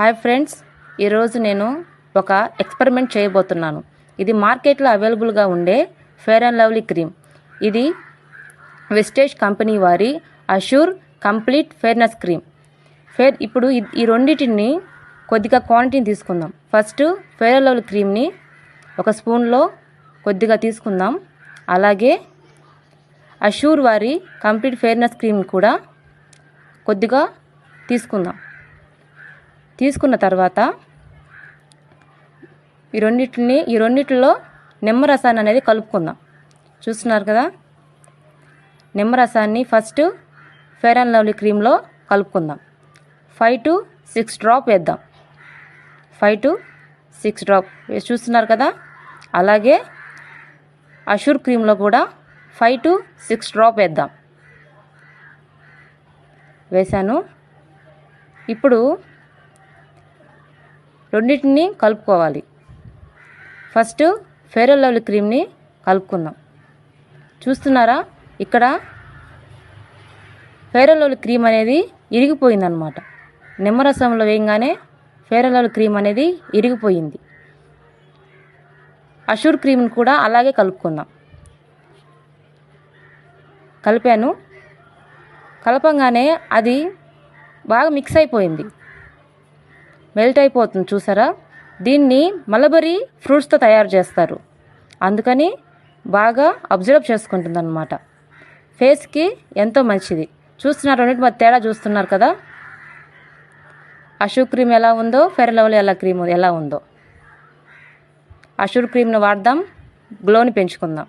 Hi friends, ఈరోజు నేను ఒక ఎక్స్పెరిమెంట్ చేయబోతున్నాను. ఇది మార్కెట్లో అవైలబుల్గా ఉండే ఫెయిర్ అండ్ లవ్లీ క్రీమ్. ఇది వెస్టేజ్ కంపెనీ వారి అష్యూర్ కంప్లీట్ ఫెయిర్నెస్ క్రీమ్. ఇప్పుడు ఈ రెండింటిని కొద్దిగా క్వాంటిటీని తీసుకుందాం. ఫస్ట్ ఫెయిర్ అండ్ లవ్లీ క్రీమ్ని ఒక స్పూన్లో కొద్దిగా తీసుకుందాం. అలాగే అష్యూర్ వారి కంప్లీట్ ఫెయిర్నెస్ క్రీమ్ కూడా కొద్దిగా తీసుకుందాం. తీసుకున్న తర్వాత ఈ రెండిట్లో నిమ్మరసాన్ని అనేది కలుపుకుందాం. చూస్తున్నారు కదా, నిమ్మరసాన్ని ఫస్ట్ ఫెయిర్ అండ్ లవ్లీ క్రీమ్లో కలుపుకుందాం. 5 to 6 డ్రాప్ వేద్దాం. 5 to 6 డ్రాప్ చూస్తున్నారు కదా. అలాగే అష్యూర్ క్రీమ్లో కూడా 5 to 6 డ్రాప్ వేద్దాం. వేసాను. ఇప్పుడు రెండింటిని కలుపుకోవాలి. ఫస్ట్ ఫెయిర్ అండ్ లవ్లీ క్రీమ్ని కలుపుకుందాం. చూస్తున్నారా, ఇక్కడ ఫెయిర్ అండ్ లవ్లీ క్రీమ్ అనేది ఇరిగిపోయిందనమాట. నిమ్మరసంలో వేయగానే ఫెయిర్ అండ్ లవ్లీ క్రీమ్ అనేది ఇరిగిపోయింది. అష్యూర్ క్రీమ్ని కూడా అలాగే కలుపుకుందాం. కలిపాను. కలపంగానే అది బాగా మిక్స్ అయిపోయింది, మెల్ట్ అయిపోతుంది. చూసారా, దీన్ని మలబరీ ఫ్రూట్స్తో తయారు చేస్తారు, అందుకని బాగా అబ్జర్వ్ చేసుకుంటుంది అన్నమాట. ఫేస్కి ఎంతో మంచిది. చూస్తున్నారు, రెండింటి మధ్య తేడా చూస్తున్నారు కదా. అష్యూర్ క్రీమ్ ఎలా ఉందో, ఫెయిర్ అండ్ లవ్లీ క్రీమ్ ఎలా ఉందో. అష్యూర్ క్రీమ్ని వాడదాం, గ్లోని పెంచుకుందాం.